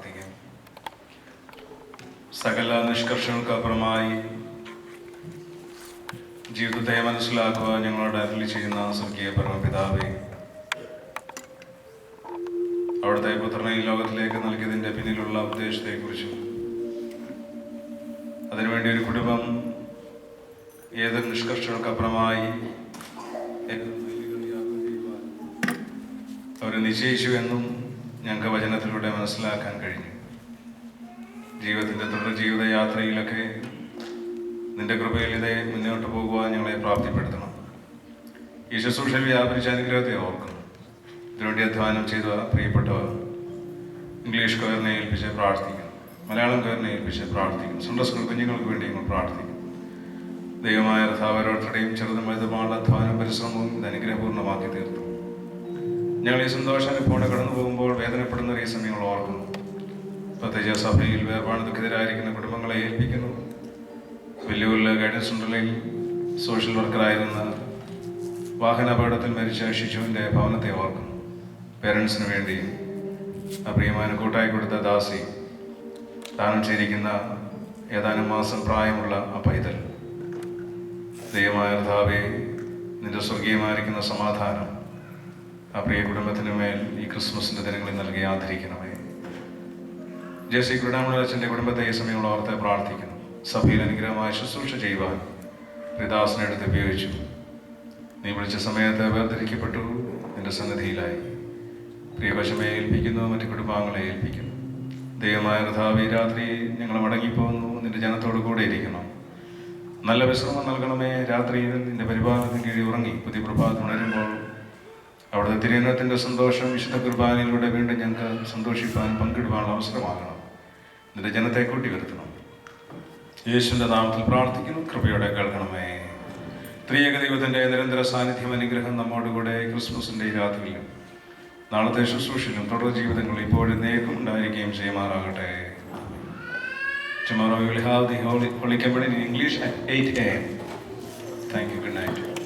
പ്രാർത്ഥിക്കാം. സകല നിഷ്കർഷങ്ങൾക്കപ്പുറമായി ജീവിതത്തെ മനസ്സിലാക്കുവാൻ ഞങ്ങളോട് അരുളി ചെയ്യുന്ന സ്വർഗീയ പരമപിതാവേ, അവിടുത്തെ പുത്രനെ ഈ ലോകത്തിലേക്ക് നൽകിയതിൻ്റെ പിന്നിലുള്ള ഉദ്ദേശത്തെക്കുറിച്ചും അതിനുവേണ്ടി ഒരു കുടുംബം ഏത് നിഷ്കർഷങ്ങൾക്കപ്പുറമായി അവർ നിശ്ചയിച്ചു എന്നും ഞങ്ങൾക്ക് വചനത്തിലൂടെ മനസ്സിലാക്കാൻ കഴിഞ്ഞു. ജീവിതത്തിൻ്റെ തുടർ ജീവിതയാത്രയിലൊക്കെ നിന്റെ കൃപയിൽ ഇതേ മുന്നോട്ട് പോകുവാൻ ഞങ്ങളെ പ്രാപ്തിപ്പെടുത്തണം. ഈ ശുശ്രൂഷയിൽ വ്യാപരിച്ച അനുഗ്രഹത്തെ ഓർക്കുന്നു. ഇതിനുവേണ്ടി അധ്വാനം ചെയ്ത പ്രിയപ്പെട്ടവർ ഇംഗ്ലീഷ് കയറിനെ ഏൽപ്പിച്ച് പ്രാർത്ഥിക്കുന്നു, മലയാളം കയറിനെ ഏൽപ്പിച്ച് പ്രാർത്ഥിക്കുന്നു, സൺഡേ സ്കൂൾ കുഞ്ഞുങ്ങൾക്ക് വേണ്ടി ഞങ്ങൾ പ്രാർത്ഥിക്കുന്നു. ദൈവമായ കർത്താവ് ഓരോരുത്തരുടെയും ചെറുതും വലുതുമായ അധ്വാനം പരിശ്രമവും ഇത് അനുഗ്രഹപൂർണ്ണമാക്കി തീർത്തു. ഞങ്ങൾ ഈ സന്തോഷാനുഭവം കടന്നു പോകുമ്പോൾ വേദനപ്പെടുന്ന ഈ സമയങ്ങൾ ഓർക്കുന്നു. പ്രത്യേകിച്ച് സഭയിൽ വേർപാട് ദുഃഖിതരായിരിക്കുന്ന കുടുംബങ്ങളെ ഏൽപ്പിക്കുന്നു. വെല്ലുവിളി ഗൈഡൻസ് സെൻ്ററിൽ സോഷ്യൽ വർക്കറായിരുന്ന വാഹനാപകടത്തിൽ മരിച്ച ഷിജുവിൻ്റെ ഭവനത്തെ ഓർക്കുന്നു. പേരൻസിന് വേണ്ടി ആ പ്രിയമാന കൂട്ടായി കൊടുത്ത ദാസി, ദാനം ചെയ്തിരിക്കുന്ന ഏതാനും മാസം പ്രായമുള്ള ആ പൈതൽ, ദൈവമായ കർത്താവേ, നിന്റെ സ്വർഗീയമായിരിക്കുന്ന സമാധാനം ആ പ്രിയ കുടുംബത്തിന് മേൽ ഈ ക്രിസ്മസിൻ്റെ ദിനങ്ങളിൽ നൽകി ആദരിക്കണമേ. ജെസി കുരുടാമണച്ചൻ്റെ കുടുംബത്തെ ഈ സമയം ഓർത്ത് പ്രാർത്ഥിക്കുന്നു. സഭയിൽ അനുഗ്രഹമായ ശുശ്രൂഷ ചെയ്യുവാൻ പ്രിയദാസനെ എടുത്ത് ഉപയോഗിച്ചു. നീ വിളിച്ച സമയത്ത് വേർതിരിക്കപ്പെട്ടു, നിന്റെ സന്നിധിയിലായി. പ്രിയവശമയെ ഏൽപ്പിക്കുന്നു, മറ്റു കുടുംബാംഗങ്ങളെ ഏൽപ്പിക്കുന്നു. ദൈവമായ കർത്താവേ, രാത്രി ഞങ്ങൾ മടങ്ങിപ്പോകുന്നു, നിന്റെ ജനത്തോടു കൂടെ ഇരിക്കണം. നല്ല വിശ്രമം നൽകണമേ. രാത്രിയിൽ നിന്റെ പരിപാലനത്തിന് കീഴിൽ ഉറങ്ങി പുതിയ പ്രഭാതം ഉണരുമ്പോൾ അവിടുത്തെ തിരുനത്തിൻ്റെ സന്തോഷം വിശുദ്ധ കുർബാനയിലൂടെ വീണ്ടും ഞങ്ങൾക്ക് സന്തോഷിപ്പാൻ പങ്കിടുവാനുള്ള അവസരമാകണം. നിന്റെ ജനത്തെ കൂട്ടി വരുത്തണം. യേശുവിൻ്റെ നാമത്തിൽ പ്രാർത്ഥിക്കുന്നു, കൃപയോടെ കേൾക്കണമേ. ത്രിയേക ദൈവത്തിൻ്റെ നിരന്തര സാന്നിധ്യം, അനുഗ്രഹം നമ്മോടുകൂടെ ക്രിസ്മസിൻ്റെ ഈ രാത്രിയിലും നാളത്തെ ശുശ്രൂഷയിലും തുടർ ജീവിതങ്ങളിൽ ഇപ്പോഴും നേക്കും ഉണ്ടായിരിക്കുകയും ചെയ്യുമാറാകട്ടെ. Tomorrow we will have the Holy Communion in English at 8 a.m. Thank you. Good night.